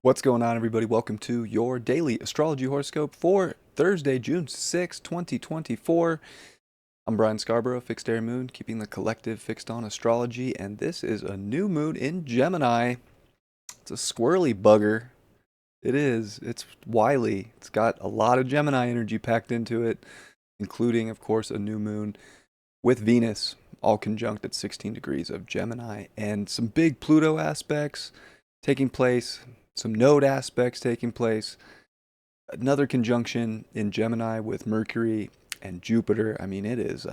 What's going on, everybody? Welcome to your daily astrology horoscope for Thursday, June 6, 2024. I'm Brian Scarborough, Fixed Air Moon, keeping the collective fixed on astrology, and this is a new moon in Gemini. It's a squirrely bugger. It is. It's wily. It's got a lot of Gemini energy packed into it, including, of course, a new moon with Venus, all conjunct at 16 degrees of Gemini, and some big Pluto aspects taking place, some node aspects taking place, another conjunction in Gemini with Mercury and Jupiter. I mean, it's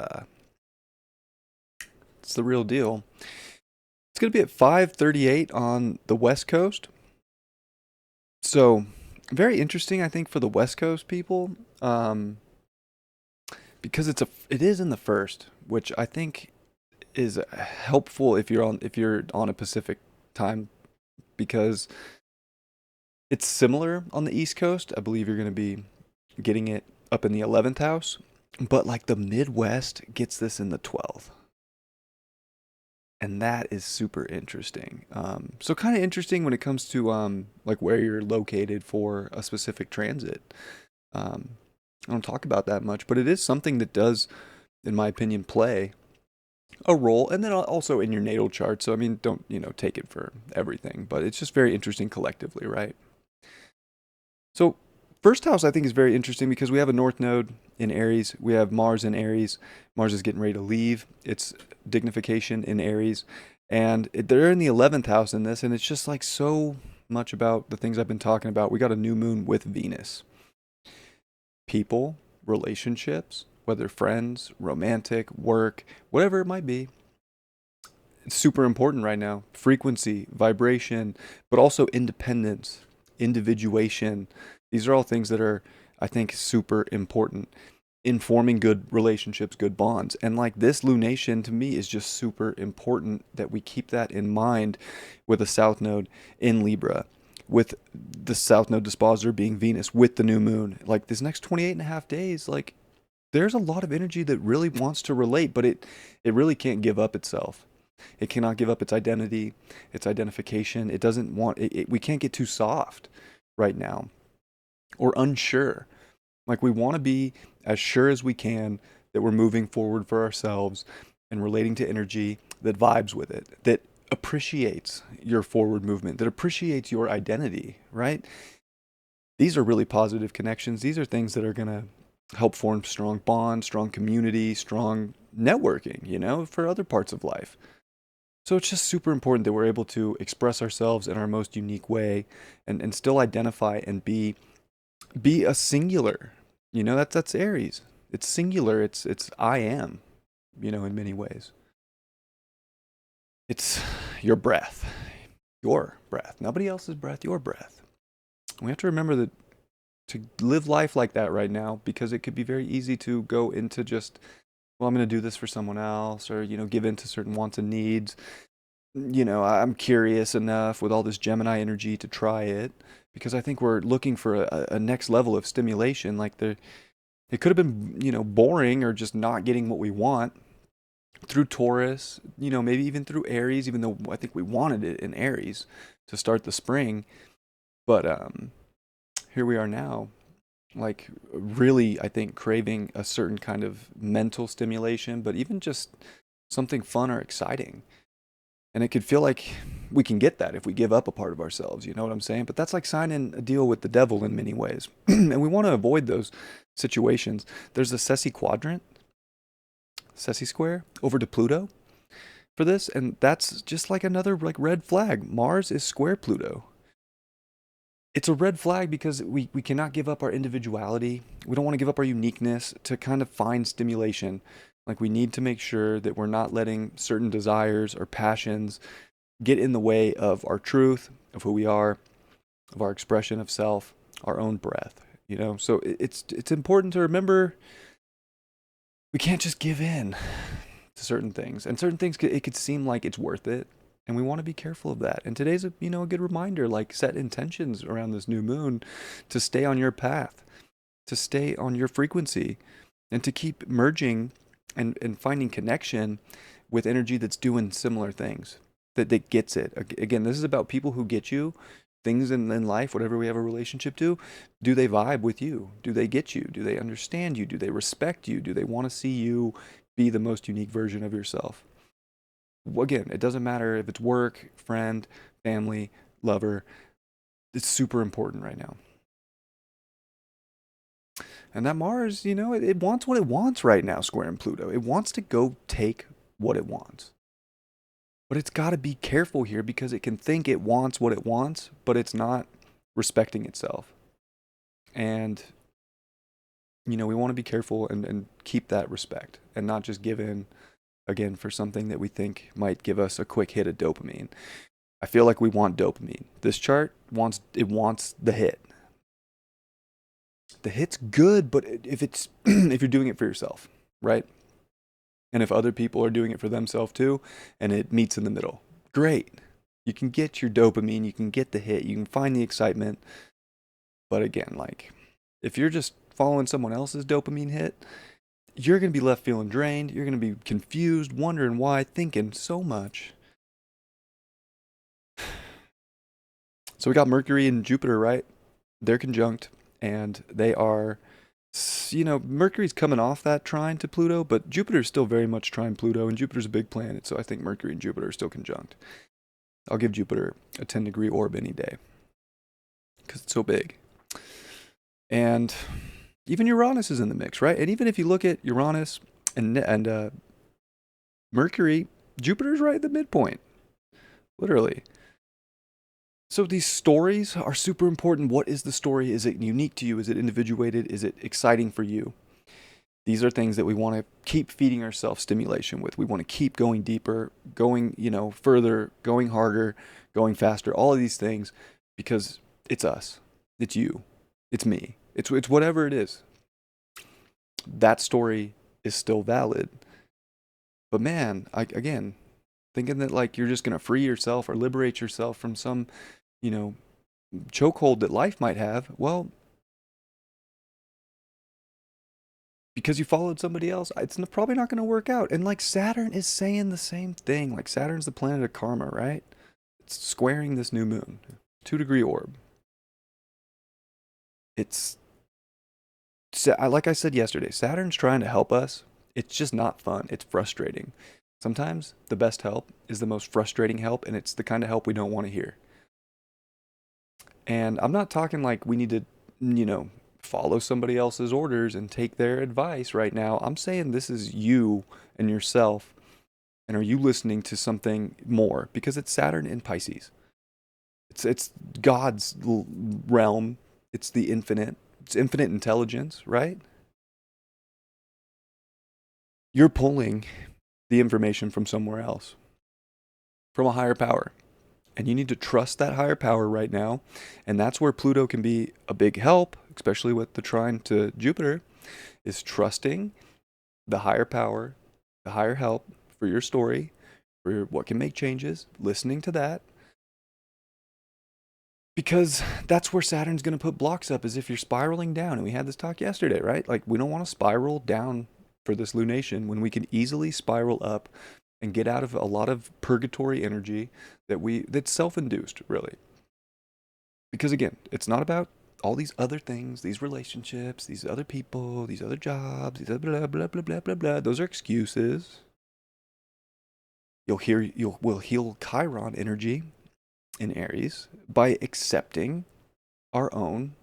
the real deal. It's going to be at 5:38 on the West Coast. So, very interesting, I think, for the West Coast people, because it is in the first, which I think is helpful if you're on a Pacific time, because it's similar on the East Coast. I believe you're going to be getting it up in the 11th house, but like the Midwest gets this in the 12th. And that is super interesting. So kind of interesting when it comes to like where you're located for a specific transit. Um, I don't talk about that much, but it is something that does, in my opinion, play a role, and then also in your natal chart. So I mean, don't take it for everything, but it's just very interesting collectively, right? So, first house I think is very interesting because we have a north node in Aries. We have Mars in Aries. Mars is getting ready to leave its dignification in Aries. And they're in the 11th house in this, and it's just like so much about the things I've been talking about. We got a new moon with Venus. People, relationships, whether friends, romantic, work, whatever it might be, it's super important right now. Frequency, vibration, but also independence, individuation. These are all things that are, I think, super important in forming good relationships, good bonds. And like this lunation to me is just super important that we keep that in mind with a South Node in Libra, with the South Node dispositor being Venus, with the new moon. Like this next 28 and a half days, like there's a lot of energy that really wants to relate, but it really can't give up itself. It cannot give up its identity, its identification. It doesn't want we can't get too soft right now or unsure. Like we want to be as sure as we can that we're moving forward for ourselves and relating to energy that vibes with it, that appreciates your forward movement, that appreciates your identity, right? These are really positive connections. These are things that are going to help form strong bonds, strong community, strong networking, for other parts of life. So it's just super important that we're able to express ourselves in our most unique way and still identify and be a singular. That's Aries. It's singular. It's I am, in many ways. It's your breath. Your breath. Nobody else's breath, your breath. We have to remember that to live life like that right now, because it could be very easy to go into just, well, I'm going to do this for someone else, or give in to certain wants and needs. I'm curious enough with all this Gemini energy to try it, because I think we're looking for a next level of stimulation. Like it could have been, boring or just not getting what we want through Taurus, maybe even through Aries, even though I think we wanted it in Aries to start the spring. But here we are now, like really, I think craving a certain kind of mental stimulation, but even just something fun or exciting. And it could feel like we can get that if we give up a part of ourselves, you know what I'm saying? But that's like signing a deal with the devil in many ways. And we want to avoid those situations. There's a Ceci square over to Pluto for this, and that's just like another like red flag. Mars is square Pluto. It's a red flag because we cannot give up our individuality. We don't want to give up our uniqueness to kind of find stimulation. Like we need to make sure that we're not letting certain desires or passions get in the way of our truth, of who we are, of our expression of self, our own breath. So it's important to remember we can't just give in to certain things, and certain things it could seem like it's worth it, and we want to be careful of that. And today's a good reminder, like set intentions around this new moon to stay on your path, to stay on your frequency, and to keep merging and finding connection with energy that's doing similar things, that gets it. Again, this is about people who get you, things in life, whatever we have a relationship to, do they vibe with you? Do they get you? Do they understand you? Do they respect you? Do they want to see you be the most unique version of yourself? Again, it doesn't matter if it's work, friend, family, lover. It's super important right now. And that Mars, it wants what it wants right now, squaring Pluto. It wants to go take what it wants. But it's got to be careful here because it can think it wants what it wants, but it's not respecting itself. And, we want to be careful and keep that respect and not just give in, again, for something that we think might give us a quick hit of dopamine. I feel like we want dopamine. This chart wants the hit. The hit's good, but if it's if you're doing it for yourself, right? And if other people are doing it for themselves too, and it meets in the middle, great. You can get your dopamine, you can get the hit, you can find the excitement. But again, like, if you're just following someone else's dopamine hit, you're going to be left feeling drained. You're going to be confused, wondering why, thinking so much. So we got Mercury and Jupiter, right? They're conjunct, and they are, Mercury's coming off that trine to Pluto, but Jupiter's still very much trine Pluto, and Jupiter's a big planet, so I think Mercury and Jupiter are still conjunct. I'll give Jupiter a 10-degree orb any day, because it's so big. And even Uranus is in the mix, right? And even if you look at Uranus and Mercury, Jupiter's right at the midpoint, literally. So these stories are super important. What is the story? Is it unique to you? Is it individuated? Is it exciting for you? These are things that we want to keep feeding ourselves stimulation with. We want to keep going deeper, going, further, going harder, going faster, all of these things, because it's us, it's you, it's me, it's whatever it is. That story is still valid. But man, again, thinking that like you're just going to free yourself or liberate yourself from some, chokehold that life might have, well, because you followed somebody else, it's probably not going to work out. And like Saturn is saying the same thing. Like Saturn's the planet of karma, right? It's squaring this new moon, 2-degree orb. It's, like I said yesterday, Saturn's trying to help us. It's just not fun. It's frustrating. Sometimes the best help is the most frustrating help, and it's the kind of help we don't want to hear. And I'm not talking like we need to, follow somebody else's orders and take their advice right now. I'm saying this is you and yourself. And are you listening to something more? Because it's Saturn in Pisces. It's God's realm. It's the infinite. It's infinite intelligence, right? You're pulling the information from somewhere else, from a higher power. And you need to trust that higher power right now. And that's where Pluto can be a big help, especially with the trine to Jupiter, is trusting the higher power, the higher help for your story, for what can make changes, listening to that. Because that's where Saturn's going to put blocks up, as if you're spiraling down. And we had this talk yesterday, right? Like, we don't want to spiral down for this lunation when we can easily spiral up and get out of a lot of purgatory energy that's self-induced, really. Because again, it's not about all these other things, these relationships, these other people, these other jobs, these other blah blah blah blah blah blah. Those are excuses. We'll heal Chiron energy in Aries by accepting our own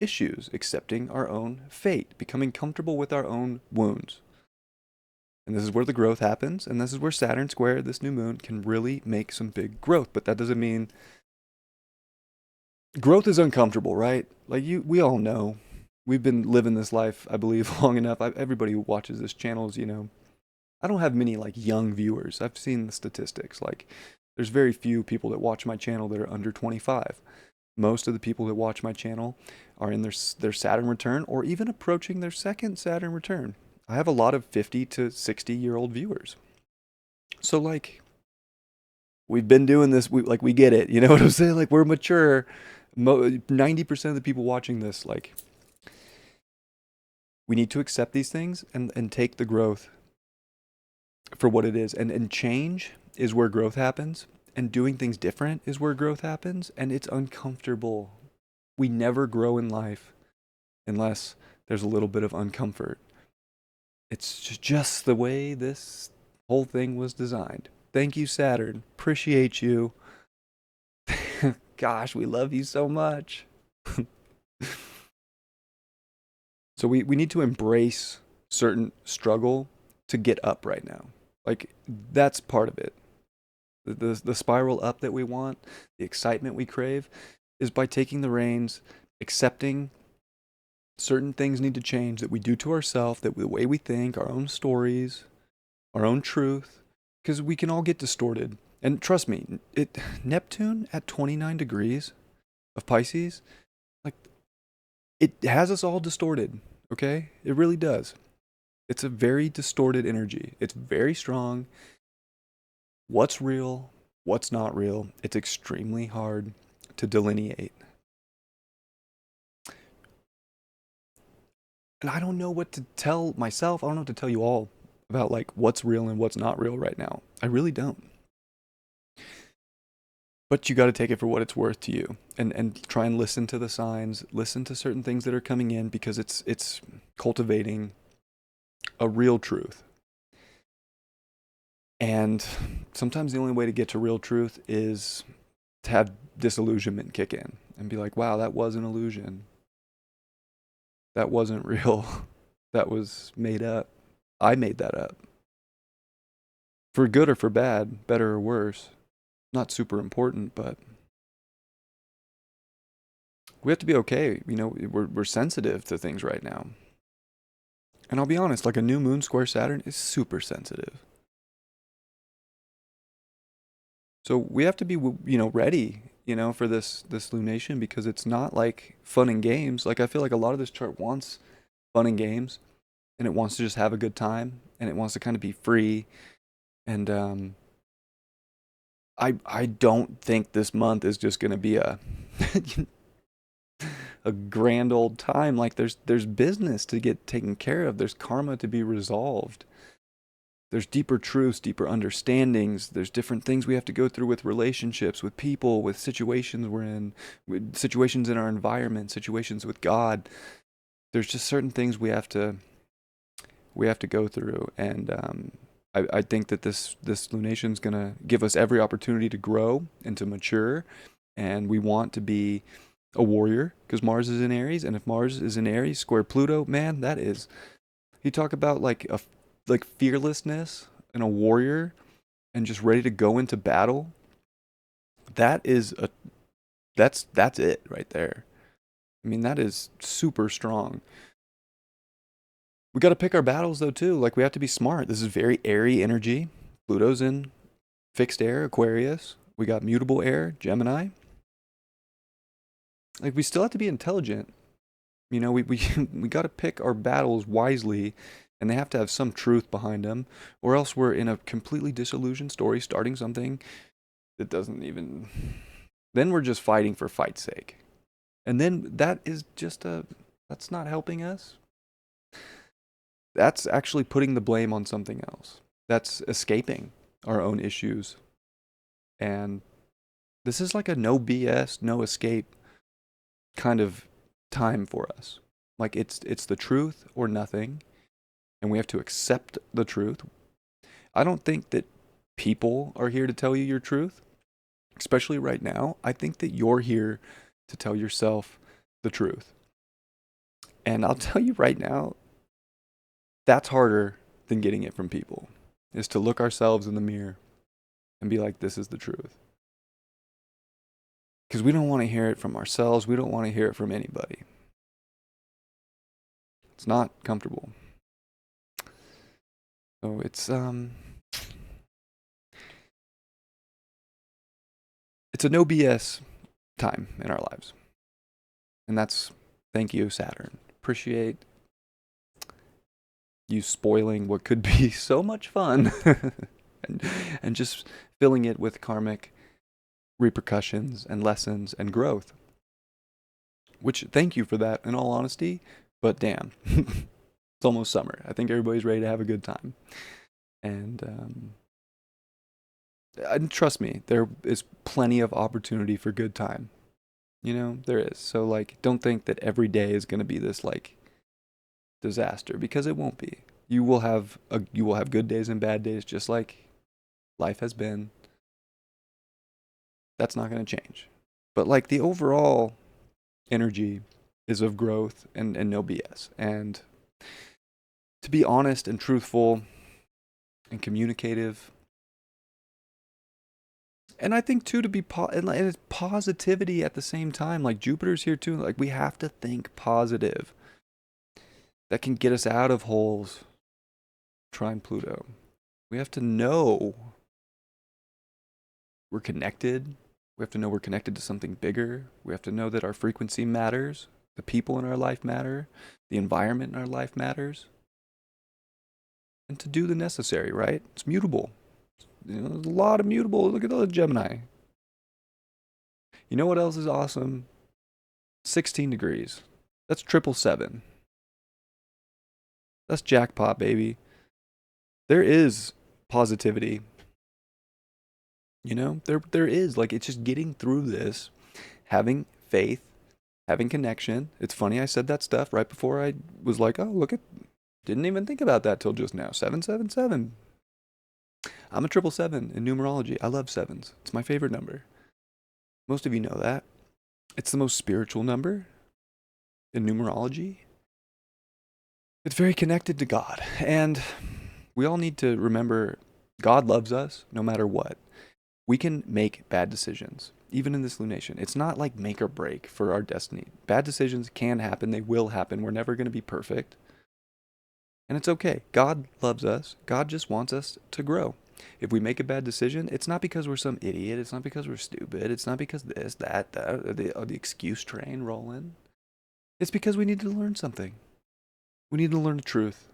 issues, accepting our own fate, becoming comfortable with our own wounds. And this is where the growth happens, and this is where Saturn square this new moon can really make some big growth. But that doesn't mean growth is uncomfortable, right? Like we all know. We've been living this life, I believe, long enough. Everybody who watches this channel is, I don't have many like young viewers. I've seen the statistics. Like, there's very few people that watch my channel that are under 25. Most of the people that watch my channel are in their Saturn return or even approaching their second Saturn return. I have a lot of 50 to 60-year-old viewers. So like, we've been doing this, we get it. You know what I'm saying? Like, we're mature. 90% of the people watching this, like, we need to accept these things and take the growth for what it is. And change is where growth happens. and doing things different is where growth happens, and it's uncomfortable. We never grow in life unless there's a little bit of uncomfort. It's just the way this whole thing was designed. Thank you, Saturn. Appreciate you. Gosh, we love you so much. So we need to embrace certain struggle to get up right now. Like, that's part of it. The spiral up that we want, the excitement we crave, is by taking the reins, accepting certain things need to change that we do to ourselves, that the way we think, our own stories, our own truth, because we can all get distorted. And trust me, Neptune at 29 degrees of Pisces, like, it has us all distorted, okay? It really does. It's a very distorted energy. It's very strong. What's real, what's not real, it's extremely hard to delineate. And I don't know what to tell myself. I don't know what to tell you all about, like, what's real and what's not real right now. I really don't. But you got to take it for what it's worth to you, and try and listen to the signs, listen to certain things that are coming in, because it's cultivating a real truth. And sometimes the only way to get to real truth is to have disillusionment kick in and be like, wow, that was an illusion. That wasn't real. That was made up. I made that up. For good or for bad, better or worse. Not super important, but we have to be okay. You know, we're sensitive to things right now. And I'll be honest, like, a new moon square Saturn is super sensitive. So we have to be, ready, for this lunation, because it's not like fun and games. Like, I feel like a lot of this chart wants fun and games, and it wants to just have a good time, and it wants to kind of be free. And I don't think this month is just going to be a a grand old time. Like, there's business to get taken care of. There's karma to be resolved. There's deeper truths, deeper understandings. There's different things we have to go through with relationships, with people, with situations we're in, with situations in our environment, situations with God. There's just certain things we have to go through, and I think that this lunation is gonna give us every opportunity to grow and to mature, and we want to be a warrior because Mars is in Aries, and if Mars is in Aries square Pluto, man, that is, you talk about like fearlessness and a warrior and just ready to go into battle. That is that's it right there. I mean, that is super strong. We got to pick our battles though too. Like, we have to be smart. This is very airy energy. Pluto's in fixed air, Aquarius. We got mutable air, Gemini. Like, we still have to be intelligent. We we got to pick our battles wisely, and they have to have some truth behind them, or else we're in a completely disillusioned story, starting something that doesn't even. Then we're just fighting for fight's sake, and then that's not helping us. That's actually putting the blame on something else. That's escaping our own issues, and this is like a no BS, no escape kind of time for us. Like, it's the truth or nothing, and we have to accept the truth. I don't think that people are here to tell you your truth, especially right now. I think that you're here to tell yourself the truth. And I'll tell you right now, that's harder than getting it from people, is to look ourselves in the mirror and be like, this is the truth. Because we don't want to hear it from ourselves. We don't want to hear it from anybody. It's not comfortable. So it's a no BS time in our lives. And that's, thank you, Saturn. Appreciate you spoiling what could be so much fun and just filling it with karmic repercussions and lessons and growth. Which, thank you for that, in all honesty, but damn, it's almost summer. I think everybody's ready to have a good time. And And trust me, there is plenty of opportunity for good time. You know, there is. So like, don't think that every day is going to be this like disaster, because it won't be. You will have good days and bad days, just like life has been. That's not going to change. But like the overall energy is of growth and no BS. And to be honest and truthful and communicative, and I think too, to be and it's positivity at the same time. Like Jupiter's here too. Like we have to think positive. That can get us out of holes. Trine Pluto. We have to know we're connected. We have to know we're connected to something bigger. We have to know that our frequency matters. The people in our life matter. The environment in our life matters. And to do the necessary, right? It's mutable. You know, there's a lot of mutable. Look at the Gemini. You know what else is awesome? 16 degrees. That's 777. That's jackpot, baby. There is positivity. You know, there is. Like, it's just getting through this, having faith, having connection. It's funny I said that stuff right before I was like, oh, look at, didn't even think about that till just now. 777. I'm a 777 in numerology. I love sevens. It's my favorite number. Most of you know that. It's the most spiritual number in numerology. It's very connected to God. And we all need to remember God loves us no matter what. We can make bad decisions, even in this lunation. It's not like make or break for our destiny. Bad decisions can happen. They will happen. We're never going to be perfect. And it's okay. God loves us. God just wants us to grow. If we make a bad decision, it's not because we're some idiot. It's not because we're stupid. It's not because this, that, the excuse train rolling. It's because we need to learn something. We need to learn the truth.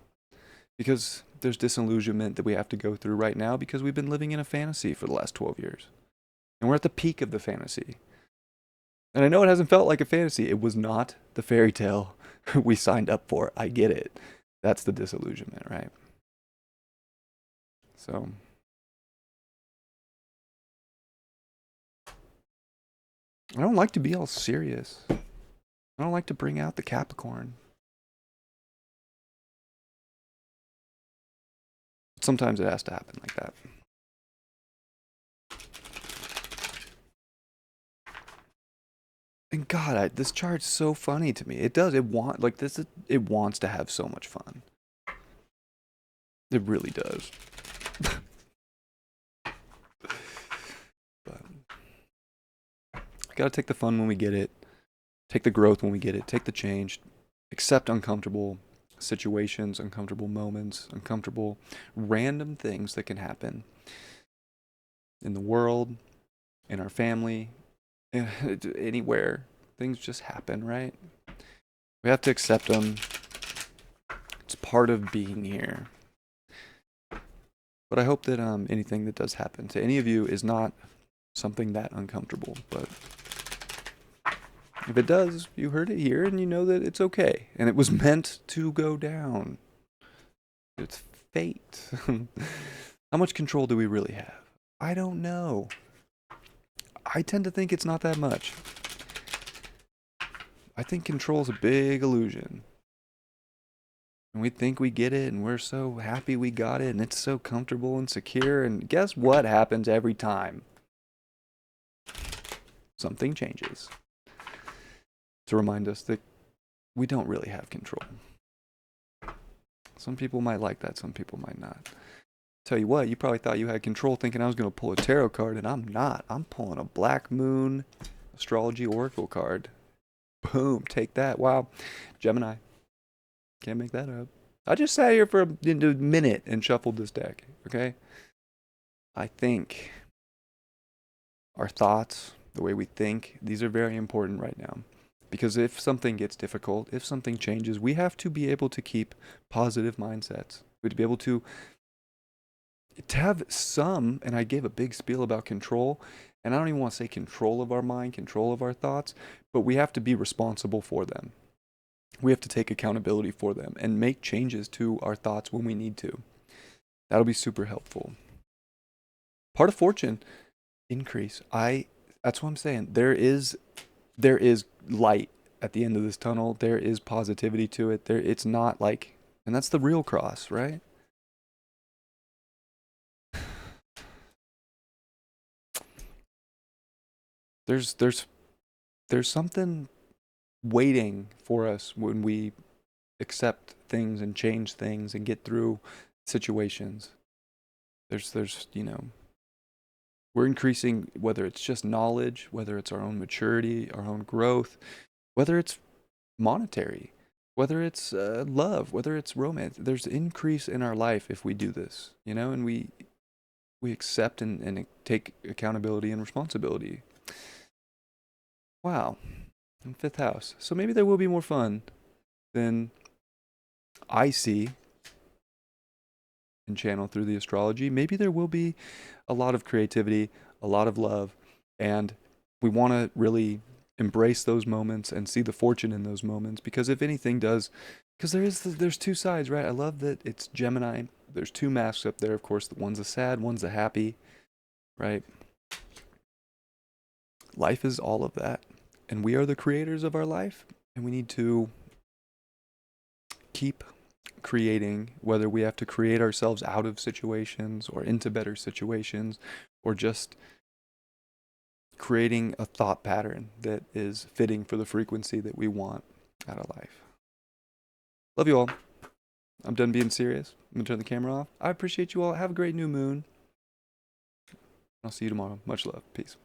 Because there's disillusionment that we have to go through right now because we've been living in a fantasy for the last 12 years. And we're at the peak of the fantasy. And I know it hasn't felt like a fantasy. It was not the fairy tale we signed up for. I get it. That's the disillusionment, right? So, I don't like to be all serious. I don't like to bring out the Capricorn. Sometimes it has to happen like that. And God, this chart's so funny to me. It does. It wants to have so much fun. It really does. But gotta take the fun when we get it. Take the growth when we get it. Take the change. Accept uncomfortable situations, uncomfortable moments, uncomfortable random things that can happen in the world, in our family, anywhere. Things just happen, right? We have to accept them. It's part of being here. But I hope that anything that does happen to any of you is not something that uncomfortable. But if it does, you heard it here and you know that it's okay. And it was meant to go down. It's fate. How much control do we really have? I don't know. I tend to think it's not that much. I think control is a big illusion. And we think we get it, and we're so happy we got it, and it's so comfortable and secure. And guess what happens every time? Something changes. To remind us that we don't really have control. Some people might like that, some people might not. Tell you what, you probably thought you had control thinking I was going to pull a tarot card, and I'm not. I'm pulling a Black Moon Astrology Oracle card. Boom, take that. Wow. Gemini. Can't make that up. I just sat here for a minute and shuffled this deck, okay? I think our thoughts, the way we think, these are very important right now. Because if something gets difficult, if something changes, we have to be able to keep positive mindsets. We have to be able to have some, and I gave a big spiel about control, and I don't even want to say control of our mind, control of our thoughts, but we have to be responsible for them. We have to take accountability for them and make changes to our thoughts when we need to. That'll be super helpful. Part of fortune, increase. That's what I'm saying. There is light at the end of this tunnel. There is positivity to it. It's not like, and that's the real cross, right? There's there's there's something waiting for us when we accept things and change things and get through situations. There's we're increasing, whether it's just knowledge, whether it's our own maturity, our own growth, whether it's monetary, whether it's love, whether it's romance. There's increase in our life if we do this, and we accept and take accountability and responsibility. Wow, in fifth house. So maybe there will be more fun than I see and channel through the astrology. Maybe there will be a lot of creativity, a lot of love, and we want to really embrace those moments and see the fortune in those moments, because if anything does, because there's two sides, right? I love that it's Gemini. There's two masks up there, of course. One's a sad, one's a happy, right? Life is all of that, and we are the creators of our life, and we need to keep creating, whether we have to create ourselves out of situations or into better situations, or just creating a thought pattern that is fitting for the frequency that we want out of life. Love you all. I'm done being serious. I'm gonna turn the camera off. I appreciate you all. Have a great new moon. I'll see you tomorrow. Much love. Peace.